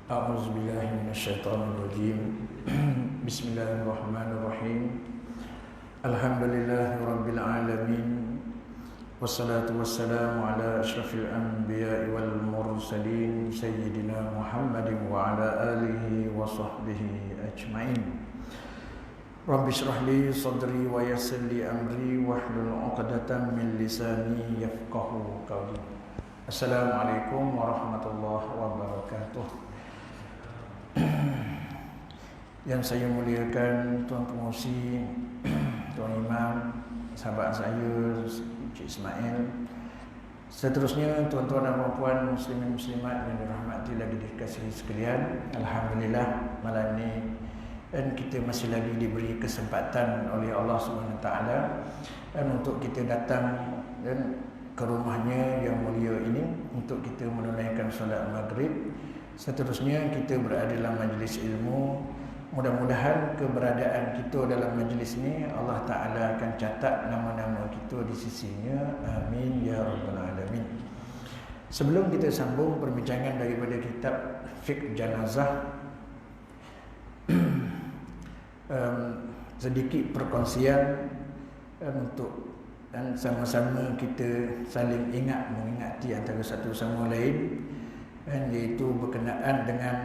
A'udzu billahi minasyaitonir rajim. Bismillahirrahmanirrahim. Alhamdulillahirabbil alamin. Wassalatu wassalamu ala asyrafil anbiya'i wal mursalin sayyidina Muhammadin wa ala alihi wa sahbihi ajmain. Rabbi shrah li sadri wa yassir li amri wahlul 'uqdatam min lisani yafqahu qawli. Assalamualaikum warahmatullahi wabarakatuh. Yang saya muliakan Tuan Pengurusi, Tuan Imam, sahabat saya Cik Ismail, seterusnya tuan-tuan dan puan muslimin muslimat yang dirahmati lagi dikasihi sekalian. Alhamdulillah malam ini dan kita masih lagi diberi kesempatan oleh Allah SWT dan untuk kita datang dan ke rumahnya yang mulia ini untuk kita menunaikan solat maghrib. Seterusnya kita berada dalam majlis ilmu. Mudah-mudahan keberadaan kita dalam majlis ini Allah Ta'ala akan catat nama-nama kita di sisinya. Amin ya rabbal alamin. Sebelum kita sambung perbincangan daripada kitab Fiqh Janazah, sedikit perkongsian untuk dan sama-sama kita saling mengingati antara satu sama lain, dan iaitu berkenaan dengan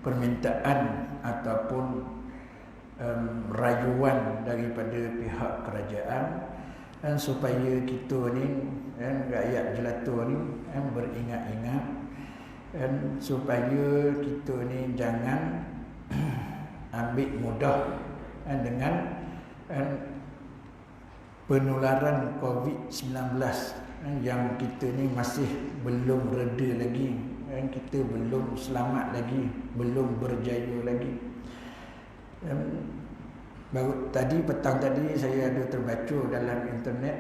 permintaan ataupun rayuan daripada pihak kerajaan dan supaya kita ni rakyat jelata ni beringat-ingat dan supaya kita ni jangan ambil mudah dengan penularan COVID-19 yang kita ni masih belum reda lagi, kita belum selamat lagi, belum berjaya lagi. Baru tadi petang tadi saya ada terbaca dalam internet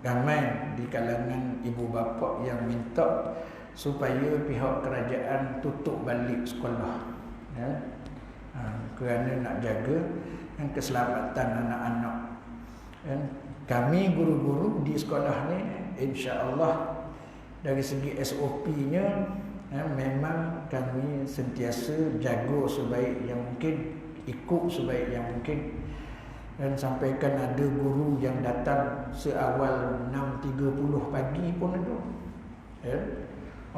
ramai di kalangan ibu bapa yang minta supaya pihak kerajaan tutup balik sekolah kerana nak jaga keselamatan anak-anak. Kami guru-guru di sekolah ni insya-Allah dari segi SOP-nya memang kami sentiasa jaga sebaik yang mungkin, ikut sebaik yang mungkin, dan sampaikan ada guru yang datang seawal 6.30 pagi pun ada.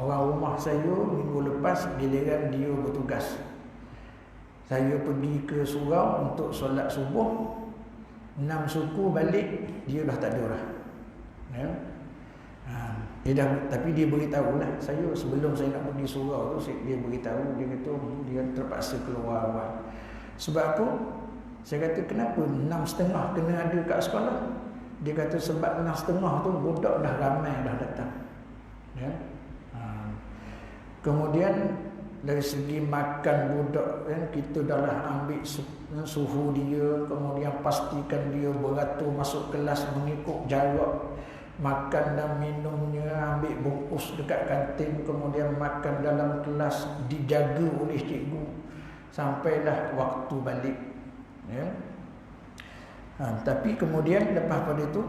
Orang rumah saya minggu lepas giliran dia bertugas. Saya pergi ke surau untuk solat subuh, 6 suku balik dia dah tak ada dah. Tapi dia beritahu lah saya sebelum saya nak pergi surau tu, dia beritahu, dia kata dia terpaksa keluar awal. Sebab apa? Saya kata kenapa 6.30 kena ada kat sekolah? Dia kata sebab 6.30 tu budak dah ramai dah datang. Kemudian dari segi makan budak kita dah ambil suhu dia, kemudian pastikan dia beratur masuk kelas mengikut jarak makan dan minumnya, ambil bungkus dekat kantin, kemudian makan dalam kelas dijaga oleh cikgu sampailah waktu balik. Tapi kemudian lepas pada itu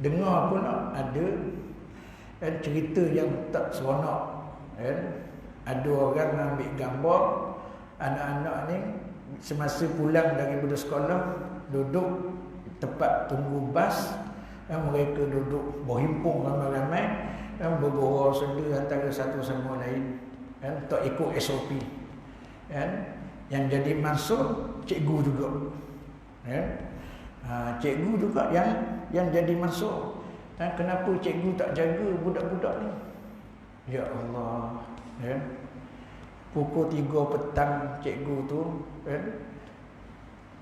dengar pula ada cerita yang tak seronok. Ada orang ambil gambar anak-anak ni semasa pulang daripada sekolah duduk tempat tunggu bas, mereka duduk berhimpun ramai-ramai dan bergurau senda antara satu sama lain, tak ikut SOP. Yang jadi masuk cikgu juga. Cikgu juga yang jadi masuk. Kenapa cikgu tak jaga budak-budak ni? Ya Allah. Pukul 3 petang cikgu tu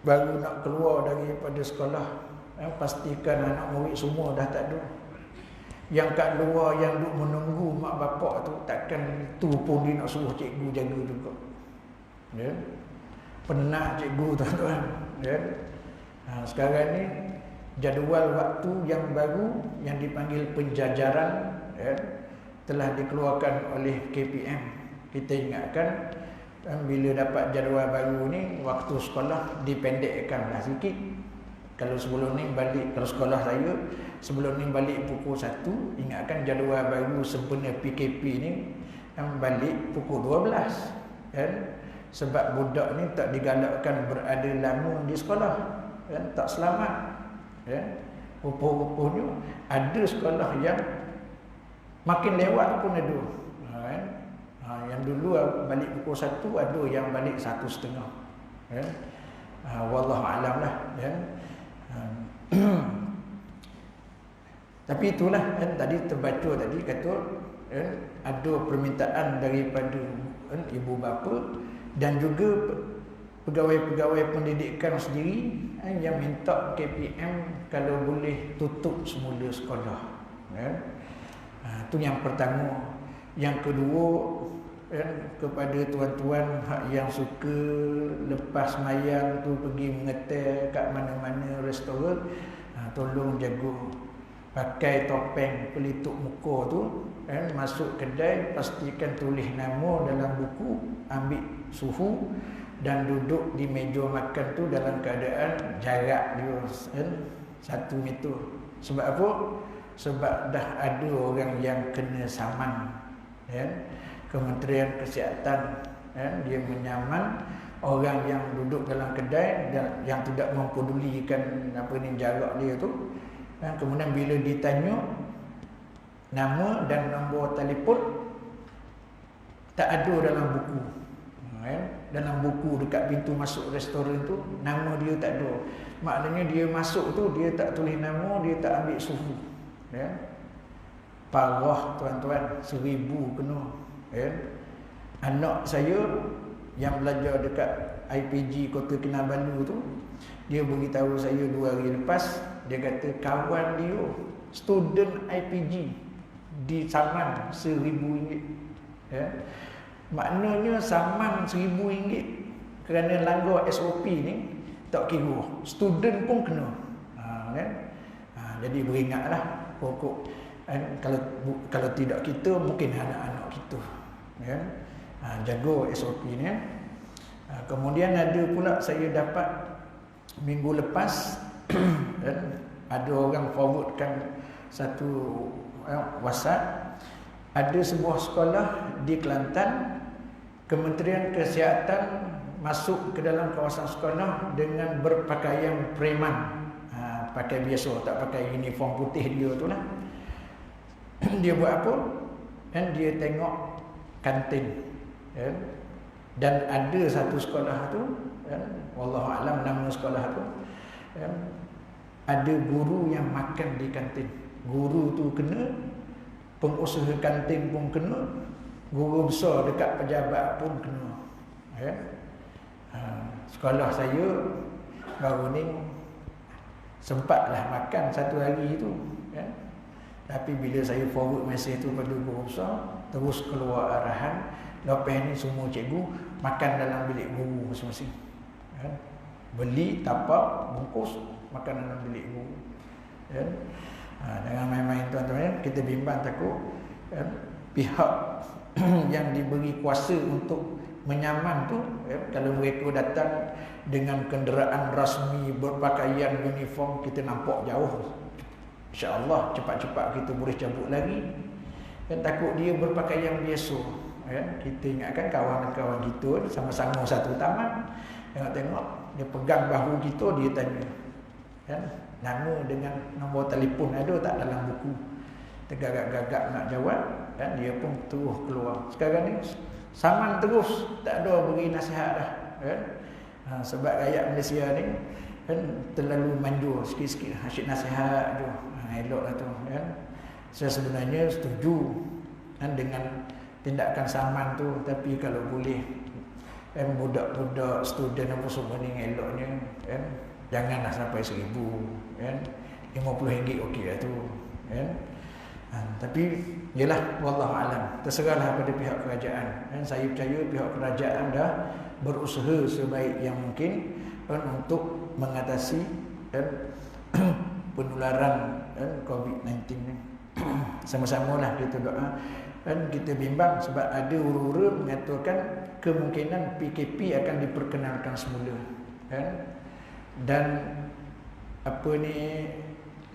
baru nak keluar daripada sekolah, pastikan anak murid semua dah tak ada. Yang kat luar yang duk menunggu mak bapak tu, takkan itu pun dia nak suruh cikgu jaga juga. Penat cikgu tuan-tuan. Sekarang ni jadual waktu yang baru yang dipanggil penjajaran telah dikeluarkan oleh KPM. Kita ingatkan bila dapat jadual baru ni, waktu sekolah dipendekkanlah sikit. Kalau sebelum ni balik, kalau sekolah saya sebelum ni balik pukul 1, ingatkan jadual baru sempena PKP ni balik pukul 12 kan. Sebab budak ni tak digalakkan berada lama di sekolah kan, tak selamat kan. Rupa-rupanya ada sekolah yang makin lewat pun ada kan. Yang dulu balik pukul 1, ada yang balik 1.30 kan. Wallahu alam lah kan. Tapi itulah kan, tadi terbaca tadi kata kan, ada permintaan daripada kan, ibu bapa dan juga pegawai-pegawai pendidikan sendiri kan, yang minta KPM kalau boleh tutup semula sekolah kan. Itu yang pertama. Yang kedua kan, kepada tuan-tuan yang suka lepas mayang tu pergi mengetel kat mana-mana restoran, tolong jaga, pakai topeng pelitup muka tu kan, masuk kedai pastikan tulis nama dalam buku, ambil suhu dan duduk di meja makan tu dalam keadaan jarak dia kan, 1 meter. Sebab apa? Sebab dah ada orang yang kena saman kan. Kementerian Kesihatan kan, dia menyaman orang yang duduk dalam kedai dan yang tidak mempedulikan apa ni jarak dia tu kan. Kemudian bila ditanya nama dan nombor telefon, tak ada dalam buku kan. Dalam buku dekat pintu masuk restoran tu nama dia tak ada. Maknanya dia masuk tu dia tak tulis nama, dia tak ambil suhu kan. Parah tuan-tuan, 1000 kena kan. Anak saya yang belajar dekat IPG Kota Kinabalu tu, dia beritahu saya 2 hari lepas, dia kata kawan dia student IPG disaman RM1,000 ya. Maknanya saman RM1,000 kerana langgar SOP ni tak kira, student pun kena kan? Jadi beringatlah pokok kan, kalau tidak kita, mungkin anak-anak kita kan? Jaga SOP ni. Kemudian ada pula saya dapat minggu lepas kan, ada orang forwardkan satu WhatsApp, ada sebuah sekolah di Kelantan, Kementerian Kesihatan masuk ke dalam kawasan sekolah dengan berpakaian preman, pakai biasa, tak pakai uniform putih dia tu lah. Dia buat apa? Dan dia tengok kantin kan? Dan ada satu sekolah tu kan? Wallahu alam nama sekolah tu kan? Ada guru yang makan di kantin. Guru tu kena, pengusaha kantin pun kena, guru besar dekat pejabat pun kena kan? Sekolah saya baru ni sempatlah makan satu hari tu kan? Tapi bila saya forward mesej tu pada guru besar, terus keluar arahan, lepas ni semua cikgu makan dalam bilik guru masing-masing kan? Beli tapak bungkus makan dalam bilik guru kan? Jangan main-main tuan-tuan, kita bimbang takut kan? Pihak yang diberi kuasa untuk menyaman tu kan? Kalau mereka datang dengan kenderaan rasmi berpakaian uniform, kita nampak jauh, InsyaAllah cepat-cepat kita boleh cabut lagi kan. Takut dia berpakaian biasa kan? Kita ingatkan kawan-kawan kita sama-sama satu taman, tengok dia pegang bahu kita, dia tanya kan, nama dengan nombor telefon ada tak dalam buku. Tergagap-gagap nak jawab kan, dia pun terus keluar. Sekarang ni saman terus, tak ada beri nasihat dah kan. Sebab rakyat Malaysia ni kan terlalu manjur, sikit-sikit asyik nasihat je. Eloklah tu kan. Saya sebenarnya setuju kan dengan tindakan saman tu, tapi kalau boleh kan budak-budak student apa semua ni eloknya kan janganlah sampai 1,000 kan. RM50 okey lah tu kan. Tapi yalah wallahu alam, terserahlah pada pihak kerajaan kan. Saya percaya pihak kerajaan dah berusaha sebaik yang mungkin kan untuk mengatasi kan penularan kan COVID-19 ni. Sama-samalah kita doa kan. Kita bimbang sebab ada ura-ura mengatakan kemungkinan PKP akan diperkenalkan semula kan. Dan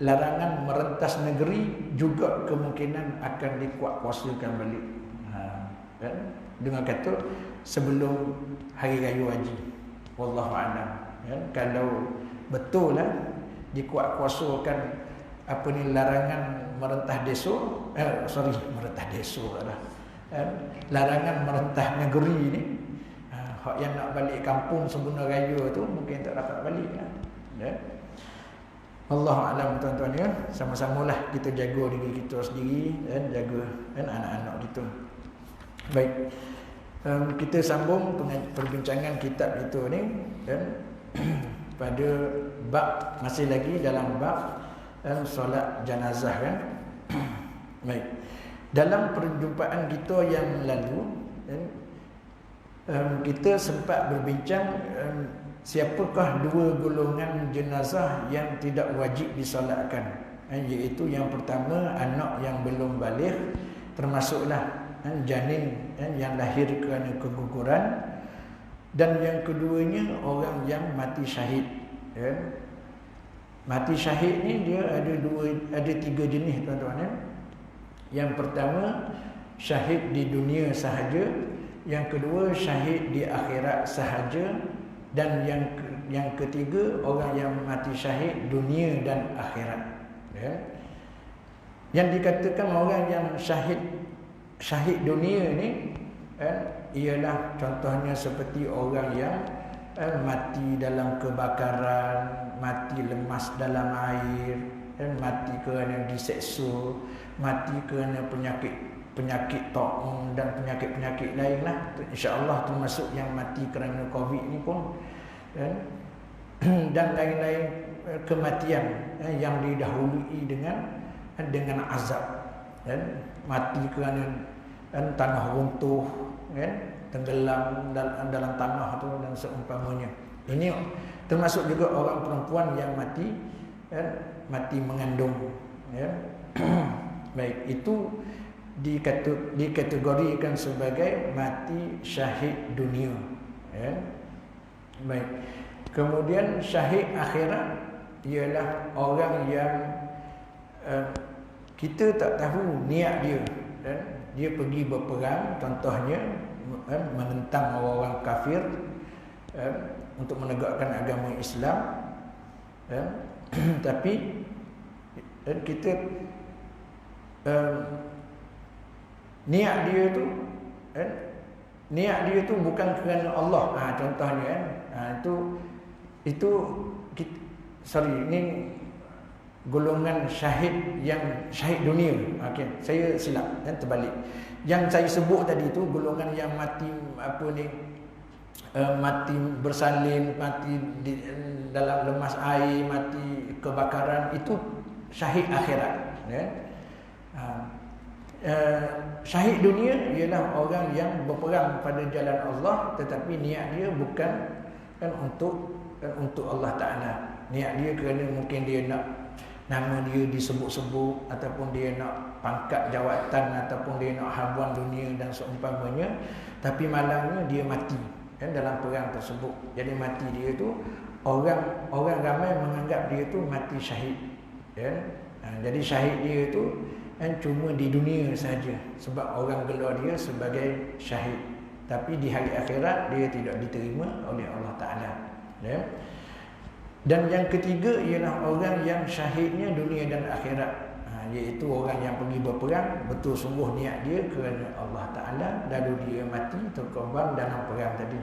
larangan merentas negeri juga kemungkinan akan dikuatkuasakan balik. Kan? Dengan kata sebelum hari raya haji. Wallahu a'lam. Kan? Kalau betul lah dikuatkuasakan larangan merentah desa, merentah desa lah. Larangan merentah negeri ni, hak yang nak balik kampung sebelum raya tu mungkin tak dapat balik lah. Ya. Allah alam tuan-tuan ya, sama-samalah kita jaga diri kita sendiri dan jaga anak-anak kita. Baik. Kita sambung perbincangan kitab itu ni pada bab, masih lagi dalam bab solat jenazah kan. Baik. Dalam perjumpaan kita yang lalu kita sempat berbincang siapakah dua golongan jenazah yang tidak wajib disolatkan, iaitu yang pertama anak yang belum baligh, termasuklah janin yang lahir kerana keguguran, dan yang keduanya orang yang mati syahid. Mati syahid ni dia ada tiga jenis tuan-tuan. Yang pertama syahid di dunia sahaja, yang kedua syahid di akhirat sahaja, dan yang ketiga orang yang mati syahid dunia dan akhirat. Yang dikatakan orang yang syahid dunia ni ialah contohnya seperti orang yang mati dalam kebakaran, mati lemas dalam air, mati kerana diseksa, mati kerana penyakit taun dan penyakit-penyakit lain lah. InsyaAllah termasuk yang mati kerana COVID ni pun, dan lain-lain kematian yang didahului dengan azab, mati kerana tanah runtuh, tenggelam dalam tanah tu dan seumpamanya. Ini termasuk juga orang perempuan yang mati mengandung. Baik, itu dikategorikan sebagai mati syahid dunia. Baik. Kemudian syahid akhirat ialah orang yang kita tak tahu niat dia. Dia pergi berperang, contohnya menentang orang-orang kafir untuk menegakkan agama Islam, tapi kita niat dia tu bukan kerana Allah. Contohnya ini golongan syahid yang syahid dunia. Okey, saya silap dan terbalik. Yang saya sebut tadi tu golongan yang mati mati bersalin, mati dalam lemas air, mati kebakaran, itu syahid akhirat. Syahid dunia ialah orang yang berperang pada jalan Allah, tetapi niat dia bukan untuk Allah Ta'ala. Niat dia kerana mungkin dia nak nama dia disebut-sebut, ataupun dia nak pangkat jawatan, ataupun dia nak habuan dunia dan seumpamanya, tapi malangnya dia mati dalam perang tersebut. Jadi mati dia tu orang ramai menganggap dia tu mati syahid. Jadi syahid dia tu cuma di dunia saja, sebab orang gelar dia sebagai syahid, tapi di hari akhirat dia tidak diterima oleh Allah Ta'ala. Dan yang ketiga ialah orang yang syahidnya dunia dan akhirat, iaitu orang yang pergi berperang betul sungguh niat dia kerana Allah Ta'ala, lalu dia mati terkorban dalam perang tadi.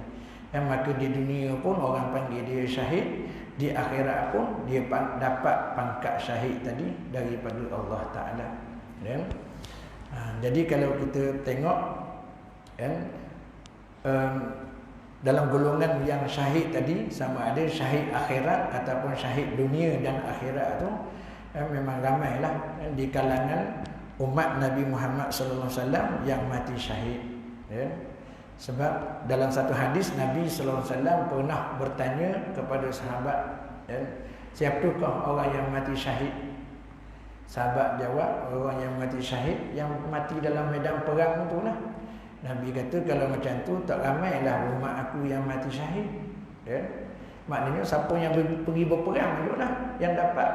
Maka di dunia pun orang panggil dia syahid, di akhirat pun dia dapat pangkat syahid tadi daripada Allah Ta'ala. Jadi kalau kita tengok dalam golongan yang syahid tadi, sama ada syahid akhirat ataupun syahid dunia dan akhirat tu, memang ramailah di kalangan umat Nabi Muhammad sallallahu alaihi wasallam yang mati syahid. Sebab dalam satu hadis Nabi sallallahu alaihi wasallam pernah bertanya kepada sahabat, siapakah orang yang mati syahid? Sahabat jawab, orang yang mati syahid yang mati dalam medan perang tu lah. Nabi kata, kalau macam tu tak ramailah umat aku yang mati syahid. Maknanya siapa yang pergi berperang jugalah yang dapat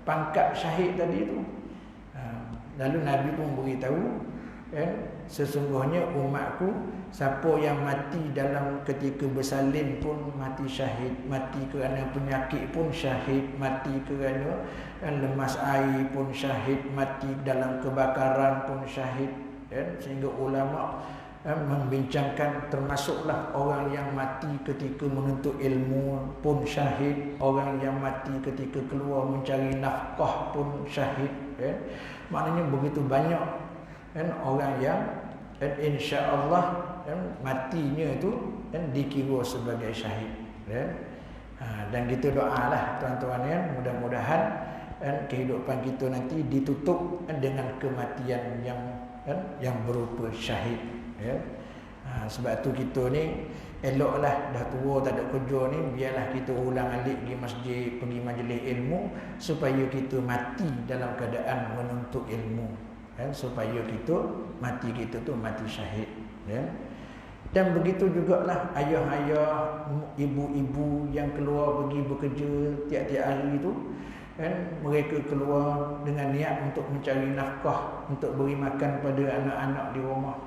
pangkat syahid tadi itu. Lalu Nabi pun beritahu sesungguhnya umatku, siapa yang mati dalam ketika bersalin pun mati syahid, mati kerana penyakit pun syahid, mati kerana lemas air pun syahid, mati dalam kebakaran pun syahid. Sehingga ulama membincangkan termasuklah orang yang mati ketika menuntut ilmu pun syahid, orang yang mati ketika keluar mencari nafkah pun syahid. Maknanya begitu banyak orang yang insya-Allah matinya itu dikira sebagai syahid. Dan kita doalah tuan-tuan, mudah-mudahan kehidupan kita nanti ditutup dengan kematian yang berupa syahid. Sebab tu kita ni eloklah dah tua tak ada kerja ni, biarlah kita ulang alik pergi masjid, pergi majlis ilmu, supaya kita mati dalam keadaan menuntut ilmu, supaya kita mati kita tu mati syahid. Dan begitu jugalah ayah-ayah, ibu-ibu yang keluar pergi bekerja tiap-tiap hari tu, mereka keluar dengan niat untuk mencari nafkah, untuk beri makan pada anak-anak di rumah.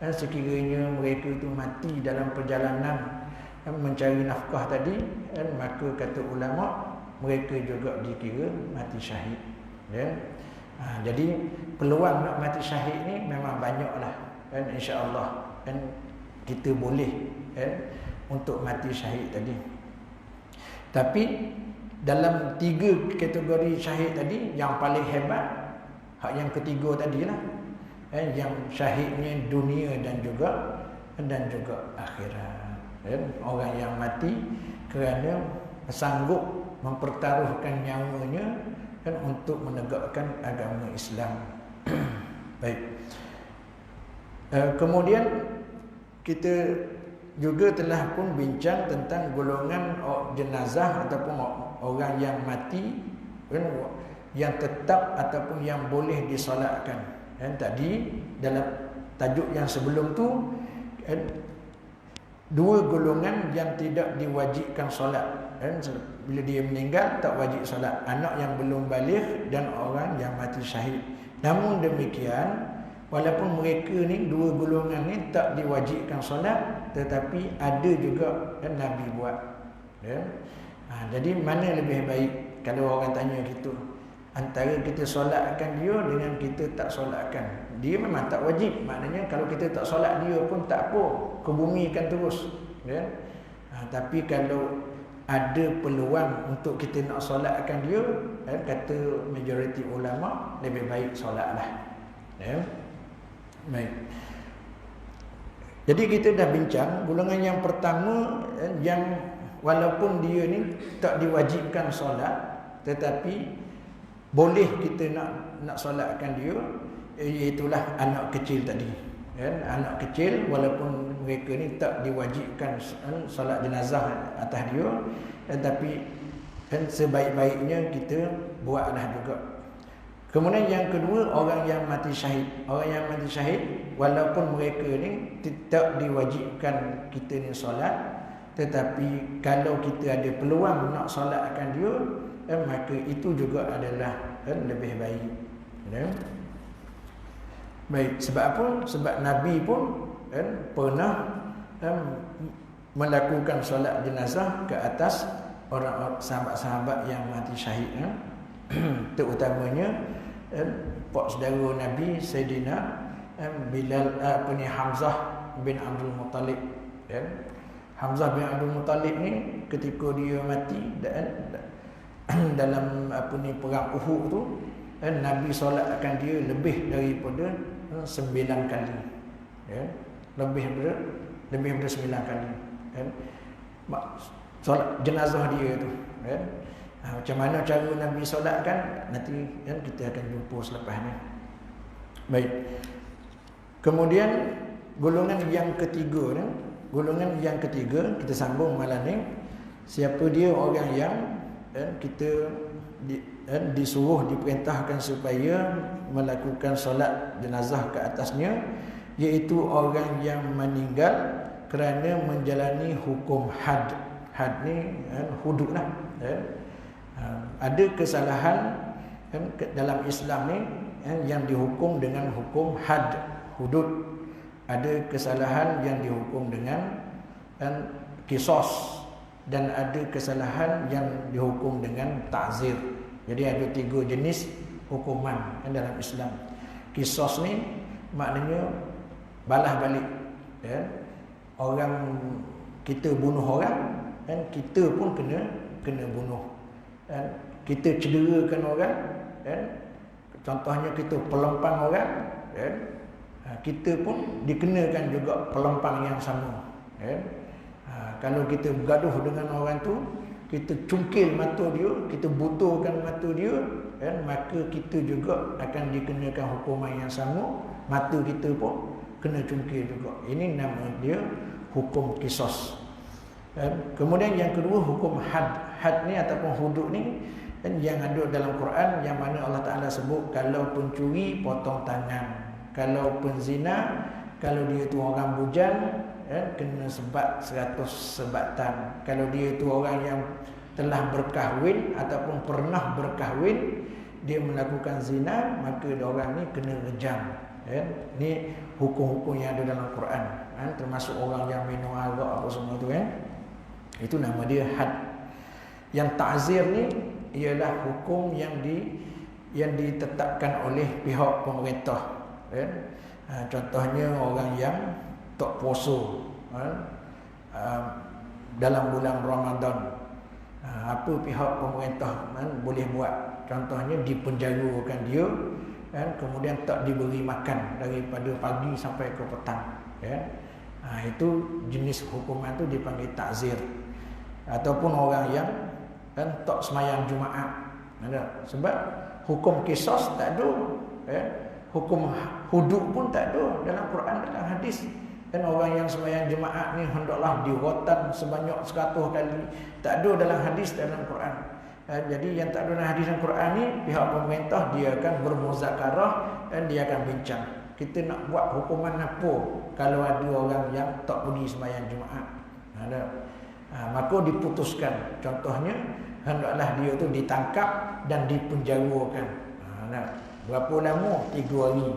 Sekiranya mereka itu mati dalam perjalanan mencari nafkah tadi, maka kata ulama mereka juga dikira mati syahid. Jadi peluang nak mati syahid ni memang banyaklah, insya-Allah kita boleh untuk mati syahid tadi. Tapi dalam 3 kategori syahid tadi, yang paling hebat hak yang ketiga tadilah, yang syahidnya dunia dan juga akhirat. Orang yang mati kerana sanggup mempertaruhkan nyawanya untuk menegakkan agama Islam. Baik. Kemudian kita juga telah pun bincang tentang golongan jenazah ataupun orang yang mati yang tetap ataupun yang boleh disolatkan. Tadi dalam tajuk yang sebelum tu, 2 golongan yang tidak diwajibkan solat. Bila dia meninggal tak wajib solat, anak yang belum baligh dan orang yang mati syahid. Namun demikian, walaupun mereka ni 2 golongan ni tak diwajibkan solat, tetapi ada juga Nabi buat. Jadi mana lebih baik kalau orang tanya gitu? Antara kita solatkan dia dengan kita tak solatkan. Dia memang tak wajib. Maknanya kalau kita tak solat dia pun tak apa, kebumikan terus. Tapi kalau ada peluang untuk kita nak solatkan dia, kata majoriti ulama, lebih baik solatlah. Baik. Jadi kita dah bincang golongan yang pertama, yang walaupun dia ni tak diwajibkan solat, tetapi boleh kita nak solatkan dia, iaitulah anak kecil tadi. Anak kecil walaupun mereka ni tak diwajibkan solat jenazah atas dia, tetapi sebaik-baiknya kita buatlah juga. Kemudian yang kedua, orang yang mati syahid. Orang yang mati syahid walaupun mereka ni tidak diwajibkan kita ni solat, tetapi kalau kita ada peluang nak solatkan dia, maka itu juga adalah lebih baik. Baik, sebab apa? Sebab Nabi pun pernah melakukan solat jenazah ke atas orang sahabat-sahabat yang mati syahid. Terutamanya pak saudara Nabi Sayyidina Bilal Hamzah bin Abdul Muttalib. Hamzah bin Abdul Muttalib ni ketika dia mati dalam perang Uhud tu, Nabi solatkan dia lebih daripada 9 kali. Lebih daripada 9 kali. Solat jenazah dia tu. Macam mana cara Nabi solatkan, nanti kita akan jumpa selepas ni. Baik. Kemudian golongan yang ketiga, kita sambung malam ni. Siapa dia orang yang kita disuruh, diperintahkan supaya melakukan solat jenazah ke atasnya, iaitu orang yang meninggal kerana menjalani hukum had. Had ni hudud lah. Ada kesalahan dalam Islam ni yang dihukum dengan hukum had, hudud. Ada kesalahan yang dihukum dengan qisas, dan ada kesalahan yang dihukum dengan ta'zir. Jadi ada 3 jenis hukuman dalam Islam. Qisas ni maknanya balas balik. Orang kita bunuh orang, kita pun kena bunuh. Kita cederakan orang, contohnya kita pelempang orang, kita pun dikenakan juga pelempang yang sama. Kalau kita bergaduh dengan orang tu, kita cungkil mata dia, kita butulkan mata dia, maka kita juga akan dikenakan hukuman yang sama. Mata kita pun kena cungkil juga. Ini nama dia hukum qisas. Kemudian yang kedua hukum had. Had ni ataupun hudud ni yang ada dalam Quran, yang mana Allah Ta'ala sebut kalau pencuri potong tangan, kalau penzina, kalau dia tu orang bujang, kena sebat 100 sebatan. Kalau dia tu orang yang telah berkahwin ataupun pernah berkahwin, dia melakukan zina, maka orang ni kena rejam. Ni hukum-hukum yang ada dalam Quran, termasuk orang yang minum arak apa semua tu, itu nama dia had. Yang ta'zir ni ialah hukum yang ditetapkan oleh pihak pemerintah. Contohnya orang yang tak puasa dalam bulan Ramadan, apa pihak pemerintah boleh buat? Contohnya dipenjarakan dia, kemudian tak diberi makan daripada pagi sampai ke petang. Itu jenis hukuman tu dipanggil ta'zir. Ataupun orang yang tak semayang Jumaat. Sebab hukum qisas tak ada, hukum hudud pun tak ada dalam Quran, dalam hadis. Dan orang yang sembahyang Jumaat ni hendaklah dirotan sebanyak 100 kali. Tak ada dalam hadis, dalam Quran. Jadi yang tak ada dalam hadis dan Quran ni, pihak pemerintah dia akan bermuzakarah dan dia akan bincang. Kita nak buat hukuman apa kalau ada orang yang tak pergi sembahyang Jumaat. Maka diputuskan. Contohnya hendaklah dia tu ditangkap dan dipenjarakan. Berapa lama? 3 hari.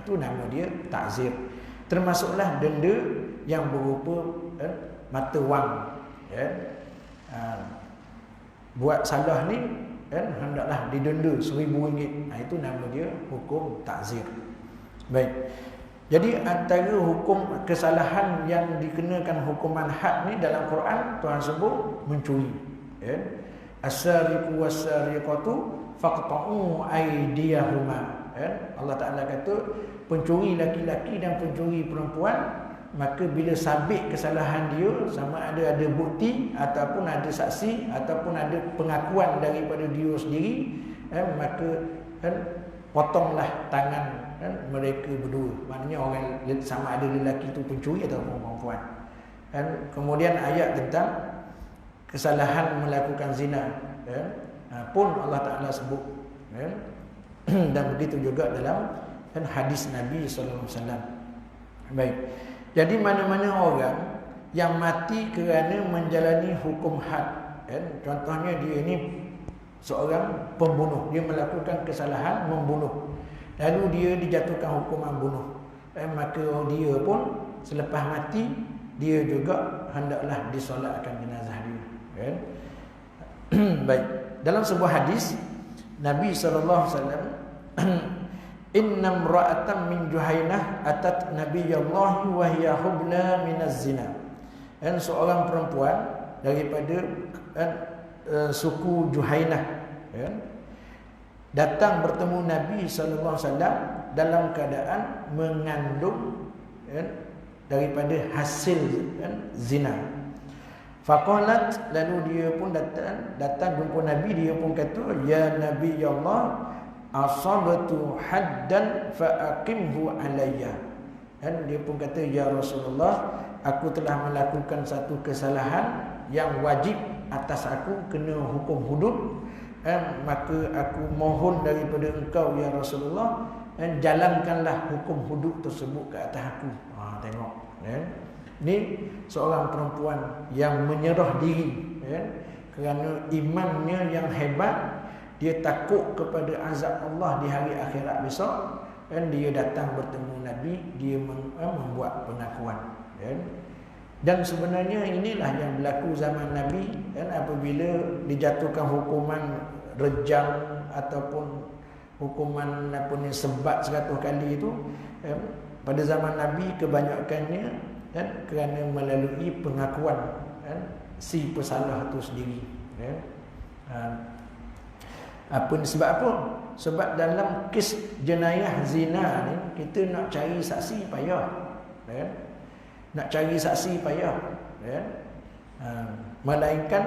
Itu nama dia ta'zir. Termasuklah denda yang berupa mata wang. Buat salah ni hendaklah didenda RM1,000. Itu nama dia hukum ta'zir. Baik. Jadi antara hukum kesalahan yang dikenakan hukuman had ni dalam Quran, Tuhan sebut mencuri. As-sariqu was-sariqatu faqta'u aydiyahuma. Allah Ta'ala kata pencuri laki-laki dan pencuri perempuan, maka bila sabit kesalahan dia, sama ada bukti ataupun ada saksi ataupun ada pengakuan daripada dia sendiri, maka potonglah tangan mereka berdua. Maknanya orang, sama ada lelaki itu pencuri ataupun perempuan. Kemudian ayat tentang kesalahan melakukan zina pun Allah Ta'ala sebut, dan begitu juga dalam hadis Nabi SAW. Baik. Jadi mana-mana orang yang mati kerana menjalani hukum had, contohnya dia ini seorang pembunuh, dia melakukan kesalahan membunuh, lalu dia dijatuhkan hukuman bunuh, maka dia pun selepas mati dia juga hendaklah disolatkan jenazah dia. Baik. Dalam sebuah hadis Nabi SAW, inna imra'atan min Juhainah atat Nabiyallahi wa hiya hubla minaz zina. Dan seorang perempuan daripada suku Juhainah datang bertemu Nabi SAW dalam keadaan mengandung daripada hasil zina. Faqalat, lalu dia pun datang jumpa Nabi, dia pun kata, ya Nabi Allah, asabtu haddan fa'aqimhu alayya. Dan dia pun kata, ya Rasulullah, aku telah melakukan satu kesalahan yang wajib atas aku, kena hukum hudud, maka aku mohon daripada engkau ya Rasulullah, jalankanlah hukum hudud tersebut ke atas aku. Tengok, Ni seorang perempuan yang menyerah diri, kan? Kerana imannya yang hebat, dia takut kepada azab Allah di hari akhirat besok, dan dia datang bertemu Nabi, dia membuat pengakuan, kan? Dan sebenarnya inilah yang berlaku zaman Nabi, kan? Apabila dijatuhkan hukuman rejam ataupun hukuman sebat 100 kali itu, pada zaman Nabi kebanyakannya, kan, kerana melalui pengakuan, kan, si pesalah itu sendiri, kan. Sebab apa? Sebab dalam kes jenayah zina ni, kita nak cari saksi payah, kan? Nak cari saksi payah, kan? Melainkan,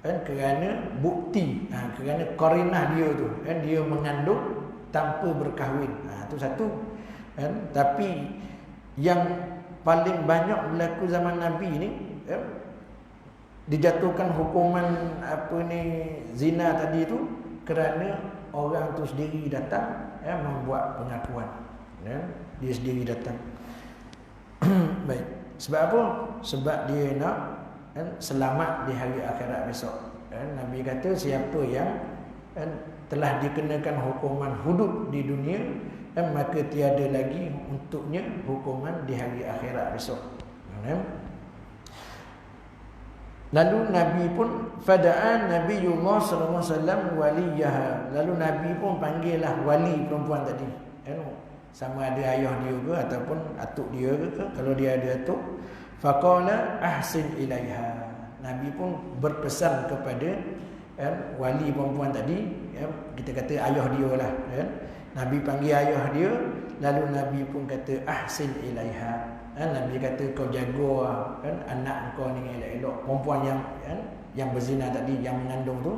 kan, kerana bukti, kerana qarinah dia tu, kan, dia mengandung tanpa berkahwin, itu satu, kan? Tapi yang paling banyak berlaku zaman Nabi ni, kan, dijatuhkan hukuman zina tadi tu kerana orang tu sendiri datang, membuat pengakuan, kan? Dia sendiri datang. Baik. Sebab apa? Sebab dia nak, kan, selamat di hari akhirat besok, kan? Nabi kata siapa yang, kan, telah dikenakan hukuman hudud di dunia, dan maka tiada lagi untuknya hukuman di hari akhirat besok. Lalu Nabi pun fada'an Nabiullah sallallahu alaihi wasallam waliyaha. Lalu Nabi pun panggillah wali perempuan tadi, kan? Sama ada ayah dia ke ataupun atuk dia ke, kalau dia ada atuk. Faqala ahsin ilaiha. Nabi pun berpesan kepada, kan, wali perempuan tadi, kan? Kita kata ayah dia lah, kan? Nabi panggil ayah dia, lalu Nabi pun kata ahsin ilaiha, kan? Nabi kata kau jaga, kan, anak kau ni elok-elok, perempuan yang, kan, yang berzina tadi, yang mengandung tu.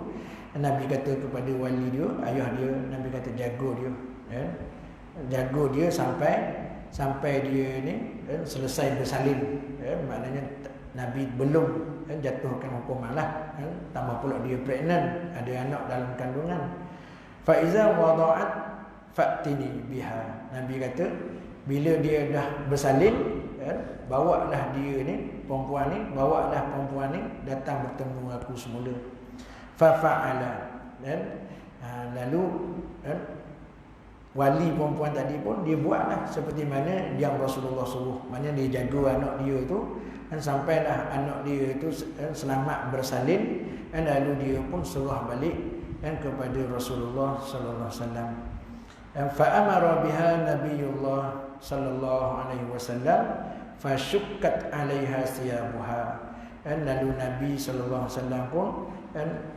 Nabi kata kepada wali dia, ayah dia, Nabi kata jaga dia, kan? Jaga dia sampai dia ni, kan, selesai bersalin, kan? Maknanya Nabi belum, kan, jatuhkan hukuman lah, kan? Tambah pula dia pregnant, ada anak dalam kandungan. Fa iza wada'at fa'tini biha. Nabi kata bila dia dah bersalin, kan, bawalah dia ni, perempuan ni datang bertemu aku semula. Fa fa'ala, kan? Lalu, kan, wali perempuan tadi pun dia buatlah seperti mana yang Rasulullah suruh. Maknanya dia jaga anak dia tu, dan sampailah anak dia itu, kan, selamat bersalin, dan lalu dia pun serah balik, kan, kepada Rasulullah sallallahu alaihi wasallam. Fa'amara biha Nabiullah sallallahu alaihi wasallam fasyukkat 'alaiha siyabuha. Dan lalu Nabi sallallahu alaihi wasallam pun, kan,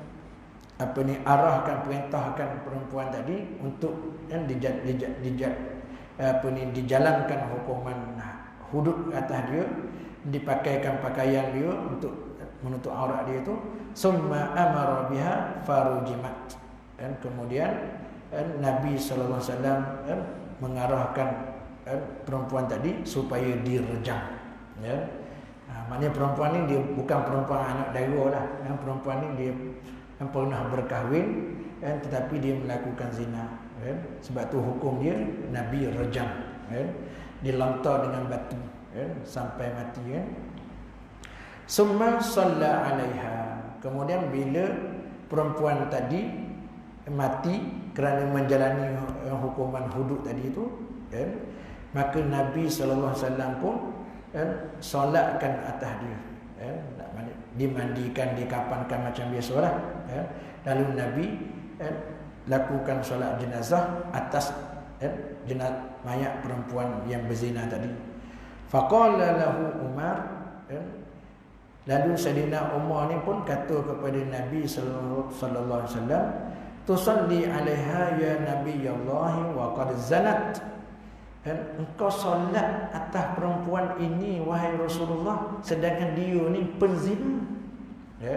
perintahkan perempuan tadi untuk, kan, dijalankan hukuman hudud atas dia, dipakaikan pakaian dia untuk menutup aurat dia tu. Summa amara biha farujimat. Dan kemudian, Nabi sallallahu alaihi wasallam, mengarahkan, perempuan tadi supaya direjam, ya. Maknanya perempuan ni dia bukan perempuan anak dara lah, perempuan ni dia pernah berkahwin, tetapi dia melakukan zina, kan? Sebab tu hukum dia Nabi rejam, kan? Dilontar dengan batu, kan? Sampai mati, kan? Summa shalla 'alaiha. Kemudian bila perempuan tadi mati kerana menjalani hukuman hudud tadi itu, kan, maka Nabi sallallahu alaihi wasallam pun, kan, solatkan atas dia, kan? Dimandikan, dikafankan macam biasalah, kan? Lalu Nabi, kan, lakukan solat jenazah atas, kan, mayat perempuan yang berzina tadi. Faqala lahu Umar, kan? Lalu Sayyidina Umar ni pun kata kepada Nabi sallallahu alaihi wasallam, tusalli 'alaiha ya Nabiyullah wa qad zanat. Dan engkau solat atas perempuan ini wahai Rasulullah, sedangkan dia ni penzina, ya.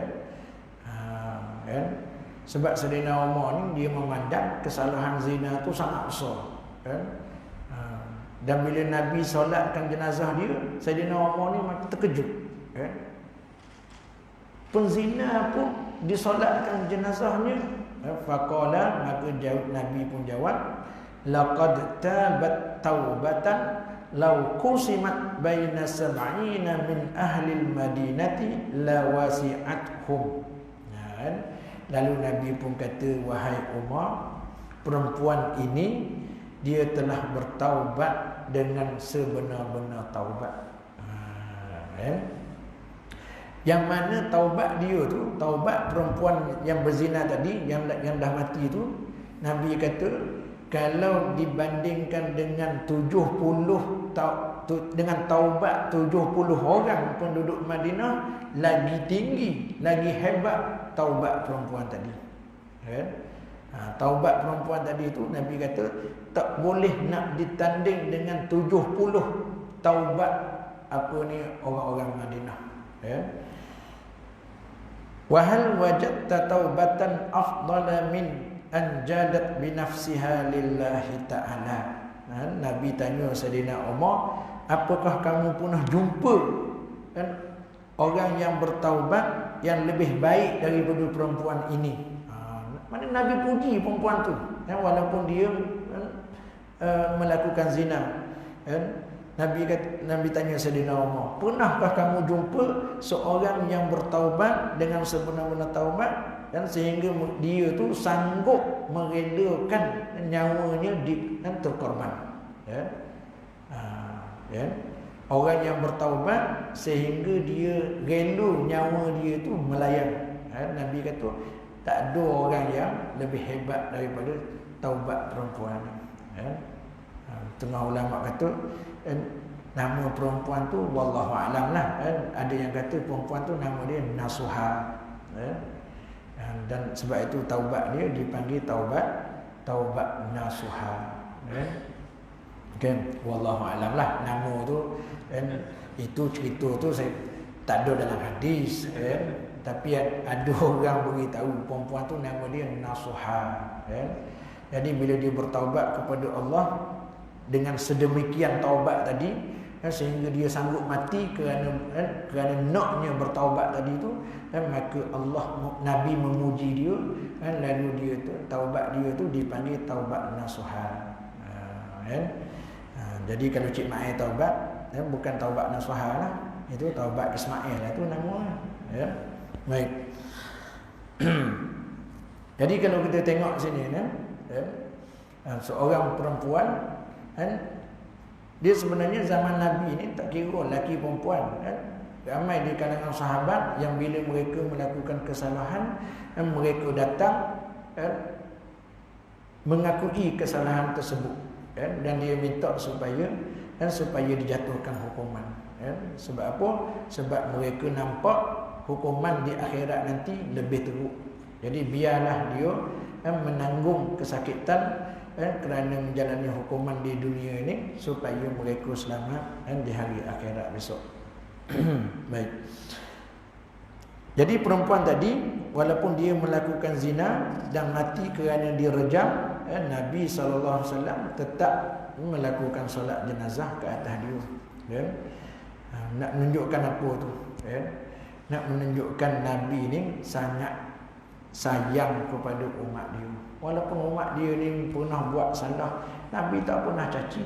Kan? Sebab Sayyidina Umar ni dia memandang kesalahan zina tu sangat besar, kan? Dan bila Nabi solatkan jenazah dia, Sayyidina Umar ni macam terkejut, kan? Penzina pun disolatkan jenazahnya. Faqala, maka Nabi pun jawab, laqad tabat taubatan law qusimat baina sab'ina min ahli al-madinati lawasi'athum. Lalu Nabi pun kata, wahai Umar, perempuan ini dia telah bertaubat dengan sebenar-benar taubat. Yang mana taubat dia tu, taubat perempuan yang berzina tadi, yang dah mati tu, Nabi kata kalau dibandingkan dengan 70 dengan taubat 70 orang penduduk Madinah, lagi tinggi, lagi hebat taubat perempuan tadi. Taubat perempuan tadi tu Nabi kata tak boleh nak ditanding dengan 70 taubat apa ni orang-orang Madinah. Wa hal wajadta taubatan afdala min an jadat bi nafsiha lillahi ta'ala. Nabi tanya Sayyidina Umar, apakah kamu pernah jumpa orang yang bertaubat yang lebih baik daripada perempuan ini? Mana Nabi puji perempuan tu, walaupun dia melakukan zina. Nabi tanya Sayyidina Umar, pernahkah kamu jumpa seorang yang bertaubat dengan sebenar-benar taubat dan sehingga dia tu sanggup merelakan nyawanya terkorban? Orang yang bertaubat sehingga dia rela nyawa dia tu melayang. Nabi kata tak ada orang yang lebih hebat daripada taubat perempuan. Tengah ulama kata nama perempuan tu wallahu alam lah. Ada yang kata perempuan tu nama dia Nasuha. Dan sebab itu taubat dia dipanggil taubat Nasuha. Wallahu alam lah nama tu. Itu cerita tu saya tak ada dalam hadis, tapi ada orang beritahu perempuan tu nama dia Nasuha. Jadi bila dia bertaubat kepada Allah dengan sedemikian taubat tadi, sehingga dia sanggup mati kerana naknya bertaubat tadi tu, maka Allah, Nabi memuji dia, lalu dia tu taubat dia tu dipanggil taubat Nasuha. Jadi kalau Cik Mai taubat, bukan taubat Nasuha lah, itu taubat Ismail lah tu nama. Baik. Jadi kalau kita tengok sini, seorang perempuan, dia sebenarnya zaman Nabi ni tak kira lelaki perempuan. Ramai di kalangan sahabat yang bila mereka melakukan kesalahan, mereka datang mengakui kesalahan tersebut, dan dia minta supaya dijatuhkan hukuman. Sebab apa? Sebab mereka nampak hukuman di akhirat nanti lebih teruk. Jadi biarlah dia menanggung kesakitan kerana menjalani hukuman di dunia ini supaya mereka selamat di hari akhirat besok. Baik. Jadi perempuan tadi walaupun dia melakukan zina dan mati kerana direjam, Nabi SAW tetap melakukan solat jenazah ke atas dia. Nak menunjukkan apa tu? Nak menunjukkan Nabi ni sangat sayang kepada umat dia. Walaupun umat dia ni pernah buat salah, Nabi tak pernah caci.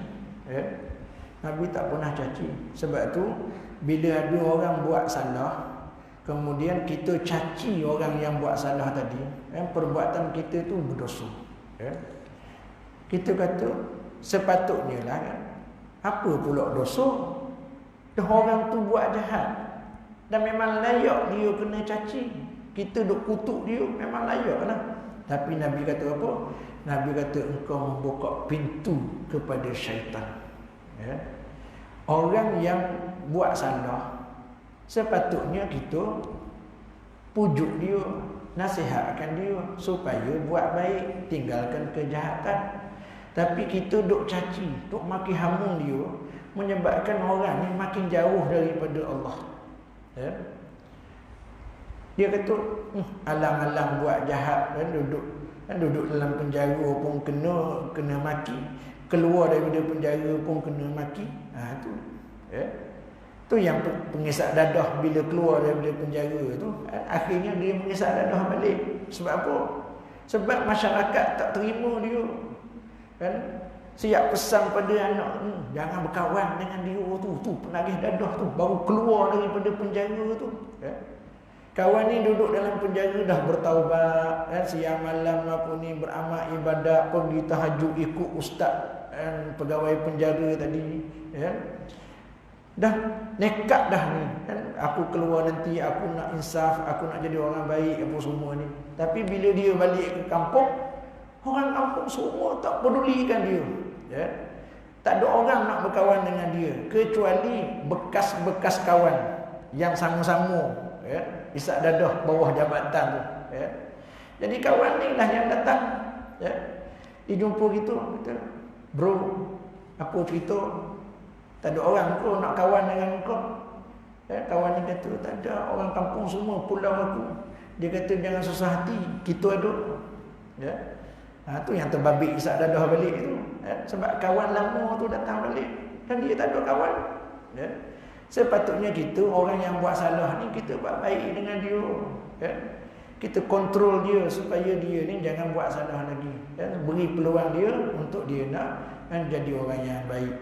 Nabi tak pernah caci. Sebab tu bila ada orang buat salah, kemudian kita caci orang yang buat salah tadi, perbuatan kita tu berdosa. Kita kata sepatutnya lah, apa pula dosa? Dah orang tu buat jahat dan memang layak dia kena caci. Kita duk kutuk dia memang layak lah. Tapi Nabi kata apa? Nabi kata engkau membuka pintu kepada syaitan. Orang yang buat salah, sepatutnya kita pujuk dia, nasihatkan dia supaya buat baik, tinggalkan kejahatan. Tapi kita duk caci, duk maki hamun dia, menyebabkan orang ni makin jauh daripada Allah. Dia kata alang-alang buat jahat, duduk dalam penjara pun kena maki, keluar daripada penjara pun kena maki. Tu tu yang pengisap dadah bila keluar daripada penjara tu, akhirnya dia mengisap dadah balik. Sebab apa? Sebab masyarakat tak terima dia. siap pesan pada anak, jangan berkawan dengan dia tu penagih dadah tu, baru keluar daripada penjara tu. Kawan ni duduk dalam penjara dah bertaubat, siang malam apa ni beramal ibadat, pergi tahajud ikut ustaz pegawai penjara tadi, dah nekat dah ni, aku keluar nanti, aku nak insaf, aku nak jadi orang baik apa semua ni. Tapi bila dia balik ke kampung, orang kampung semua tak pedulikan dia, tak ada orang nak berkawan dengan dia kecuali bekas-bekas kawan yang sama-sama isak dadah bawah jabatan tu. Jadi kawan ni lah yang datang, dijumpa gitu, kata, bro, apa cerita? Tak ada orang kau nak kawan dengan kau. Kawan ni kata, tak ada, orang kampung semua pulau aku. Dia kata, jangan susah hati, kita ada. Tu yang terbabit isak dadah balik tu, sebab kawan lama tu datang balik dan dia tak ada kawan. Sepatutnya kita, orang yang buat salah ni, kita buat baik dengan dia, kita kontrol dia supaya dia ni jangan buat salah lagi, beri peluang dia untuk dia nak jadi orang yang baik.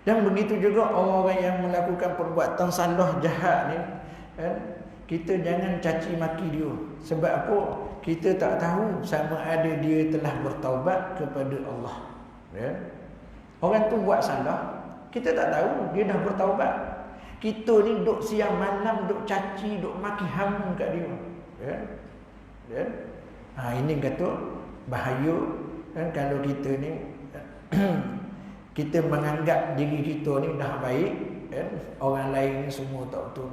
Dan begitu juga orang-orang yang melakukan perbuatan salah jahat ni, kita jangan caci maki dia. Sebab apa? Kita tak tahu sama ada dia telah bertaubat kepada Allah. Orang tu buat salah, kita tak tahu dia dah bertaubat. Kita ni duk siang malam duk caci, duk maki hamu kat dia. Ini kata bahaya kalau kita ni kita menganggap diri kita ni dah baik, orang lain ni semua tak betul.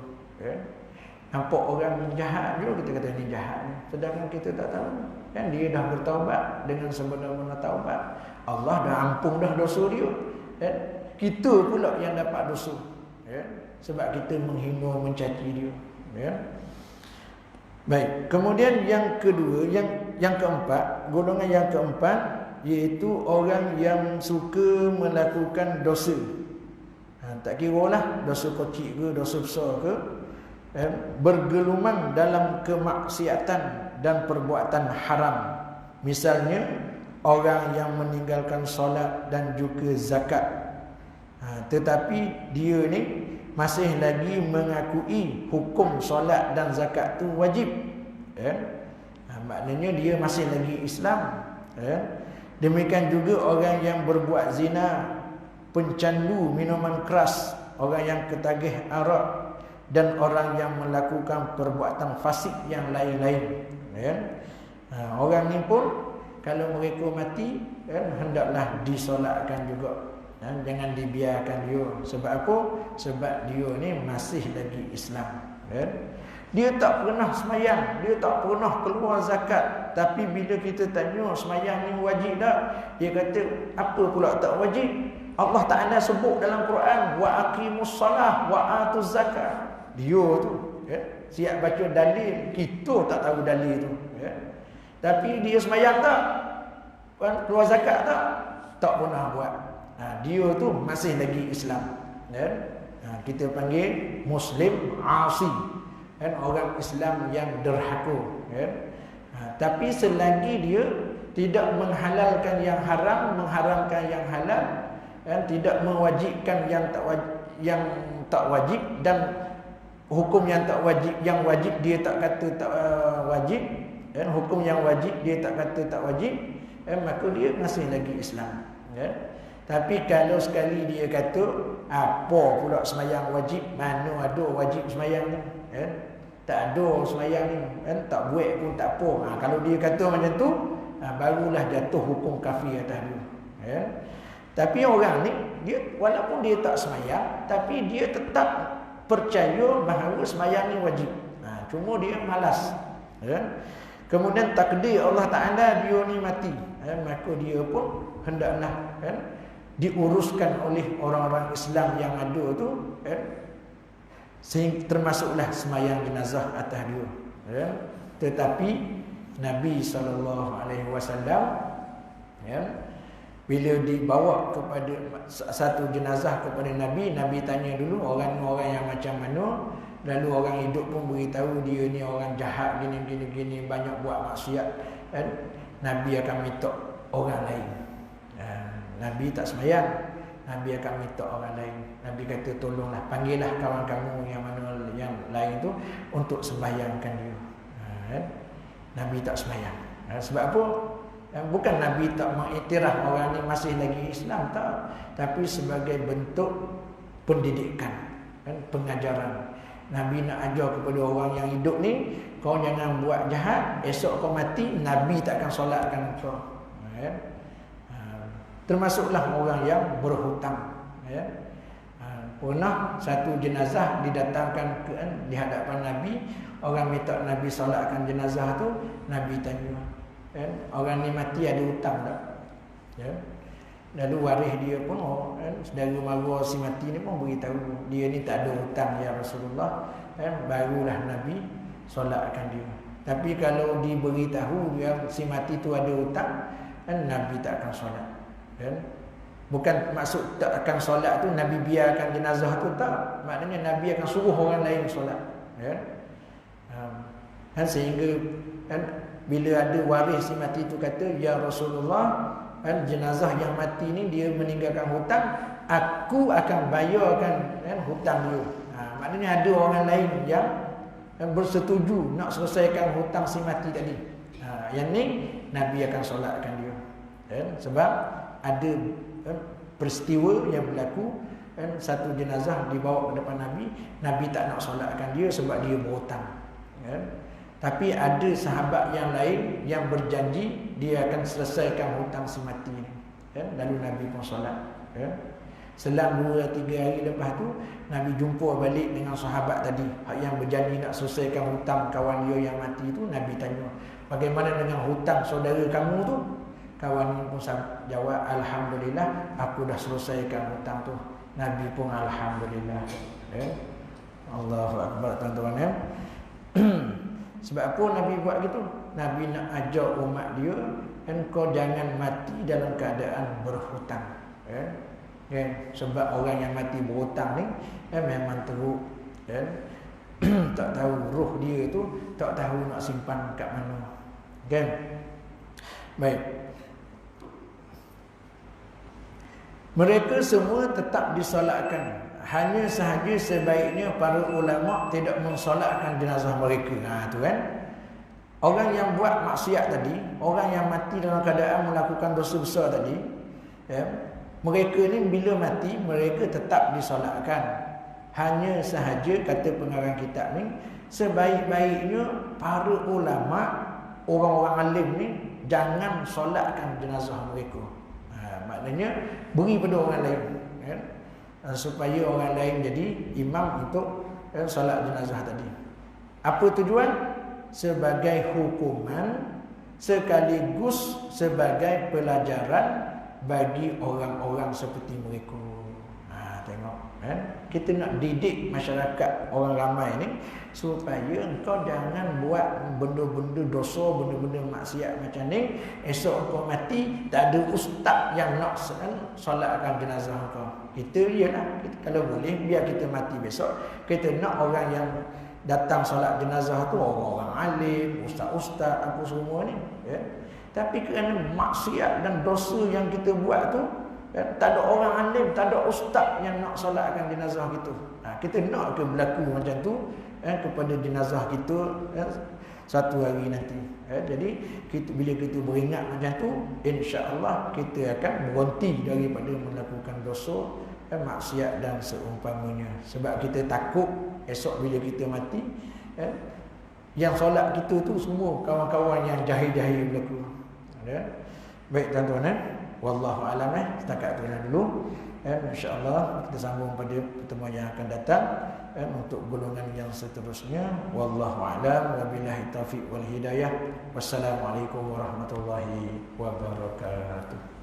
Nampak orang jahat juga kita kata ni jahat ni, sedangkan kita tak tahu dia dah bertaubat dengan sebenar-benar taubat. Allah dah ampun dah dosa dia, kita pula yang dapat dosa, sebab kita menghina, mencaci dia. Baik, kemudian yang kedua, yang keempat, golongan yang keempat, iaitu orang yang suka melakukan dosa. Tak kira lah dosa kecil ke, dosa besar ke, bergelumang dalam kemaksiatan dan perbuatan haram. Misalnya orang yang meninggalkan solat dan juga zakat, tetapi dia ni masih lagi mengakui hukum solat dan zakat tu wajib. Maknanya dia masih lagi Islam. Demikian juga orang yang berbuat zina, pencandu minuman keras, orang yang ketagih arak, dan orang yang melakukan perbuatan fasik yang lain-lain. Orang ni pun kalau mereka mati, hendaklah disolatkan juga. Jangan dibiarkan dia. Sebab apa? Sebab dia ni masih lagi Islam. Dia tak pernah semayang, dia tak pernah keluar zakat, tapi bila kita tanya semayang ni wajib tak, dia kata apa pula tak wajib? Allah Ta'ala sebut dalam Quran, wa aqimus salah wa atuz zakat. Dia tu siap baca dalil, kita tak tahu dalil tu, tapi dia semayang tak, keluar zakat tak, tak pernah buat. Dia tu masih lagi Islam. Kita panggil Muslim asi, orang Islam yang derhaka. Tapi selagi dia tidak menghalalkan yang haram, mengharamkan yang halal, tidak mewajibkan yang tak wajib, dan hukum yang tak wajib, yang wajib dia tak kata tak wajib, hukum yang wajib dia tak kata tak wajib, maka dia masih lagi Islam. Tapi kalau sekali dia kata apa pula semayang wajib, mana ada wajib semayang ni, tak ada semayang ni, tak buat pun tak apa. Kalau dia kata macam tu, barulah jatuh hukum kafir atas dia. Tapi orang ni, dia walaupun dia tak semayang, tapi dia tetap percaya bahawa semayang ni wajib. Cuma dia malas. Kemudian takdir Allah Ta'ala dia ni mati, maka dia pun hendaklah diuruskan oleh orang-orang Islam yang ada tu, sehingga termasuklah semayang jenazah atas dia. Tetapi Nabi SAW, bila dibawa kepada satu jenazah kepada Nabi, Nabi tanya dulu orang-orang yang macam mana. Lalu orang hidup pun beritahu dia ni orang jahat, gini, banyak buat maksiat. Nabi akan minta orang lain. Nabi tak sembahyang, Nabi akan minta orang lain. Nabi kata tolonglah, panggillah kawan kamu yang mana yang lain tu untuk sembahyangkan dia. Nabi tak sembahyang. Sebab apa? Bukan Nabi tak mengiktiraf orang ni masih lagi Islam, tak, tapi sebagai bentuk pendidikan, pengajaran. Nabi nak ajar kepada orang yang hidup ni, kau jangan buat jahat, esok kau mati, Nabi tak akan solatkan kau. Termasuklah orang yang berhutang. Pernah satu jenazah didatangkan di hadapan Nabi, orang minta Nabi solatkan jenazah tu, Nabi tanya, orang ni mati ada hutang tak? Lalu waris dia pun, saudara mara si mati ni pun beritahu, dia ni tak ada hutang ya Rasulullah, barulah Nabi solatkan dia. Tapi kalau diberitahu yang si mati tu ada hutang, Nabi tak akan solat. Bukan maksud tak akan solat tu Nabi biarkan jenazah tu, tak. Maknanya Nabi akan suruh orang lain solat. Sehingga bila ada waris si mati tu kata, ya Rasulullah, jenazah yang mati ni dia meninggalkan hutang, aku akan bayarkan hutang dia. Maknanya ada orang lain yang bersetuju nak selesaikan hutang si mati tadi. Yang ni Nabi akan solatkan dia. Sebab ada peristiwa yang berlaku, satu jenazah dibawa ke depan Nabi, Nabi tak nak solatkan dia sebab dia berhutang. Tapi ada sahabat yang lain yang berjanji dia akan selesaikan hutang si mati ni. Lalu Nabi pun solat. Selang 2-3 hari lepas tu, Nabi jumpa balik dengan sahabat tadi yang berjanji nak selesaikan hutang kawan dia yang mati tu. Nabi tanya, bagaimana dengan hutang saudara kamu tu? Kawan ni pun jawab, alhamdulillah, aku dah selesaikan hutang tu. Nabi pun alhamdulillah. Allahu akbar, tuan-tuan. Sebab apa Nabi buat gitu? Nabi nak ajar umat dia, kau jangan mati dalam keadaan berhutang. Sebab orang yang mati berhutang ni memang teruk. Tak tahu roh dia tu, tak tahu nak simpan kat mana. Baik. Mereka semua tetap disolatkan. Hanya sahaja sebaiknya para ulama tidak mensolatkan jenazah mereka. Tu kan. Orang yang buat maksiat tadi, orang yang mati dalam keadaan melakukan dosa besar tadi, mereka ni bila mati, mereka tetap disolatkan. Hanya sahaja, kata pengarang kitab ni, sebaik-baiknya para ulama, orang-orang alim ni, jangan solatkan jenazah mereka. Maknanya beri pada orang lain, supaya orang lain jadi imam untuk solat jenazah tadi. Apa tujuan? Sebagai hukuman sekaligus sebagai pelajaran bagi orang-orang seperti mereka. Tengok, kita nak didik masyarakat orang ramai ni supaya engkau jangan buat benda-benda dosa, benda-benda maksiat macam ni. Esok engkau mati, tak ada ustaz yang nak solatkan jenazah engkau. Kita kalau boleh biar kita mati besok, kita nak orang yang datang solat jenazah tu orang-orang alim, ustaz-ustaz apa semua ni. Tapi kerana maksiat dan dosa yang kita buat tu, tak ada orang alim, tak ada ustaz yang nak solatkan jenazah kita. Kita nak ke berlaku macam tu kepada jenazah kita satu hari nanti. Jadi bila kita beringat macam tu, insya-Allah kita akan berhenti daripada melakukan dosa, maksiat dan seumpamanya. Sebab kita takut esok bila kita mati, yang solat kita tu semua kawan-kawan yang jahil-jahil berlaku. Baik tuan-tuan, wallahu alam, setakat tu dulu. InsyaAllah kita sambung pada pertemuan yang akan datang untuk golongan yang seterusnya. Wallahu a'lam, wabillahi taufiq wal hidayah. Wassalamualaikum warahmatullahi wabarakatuh.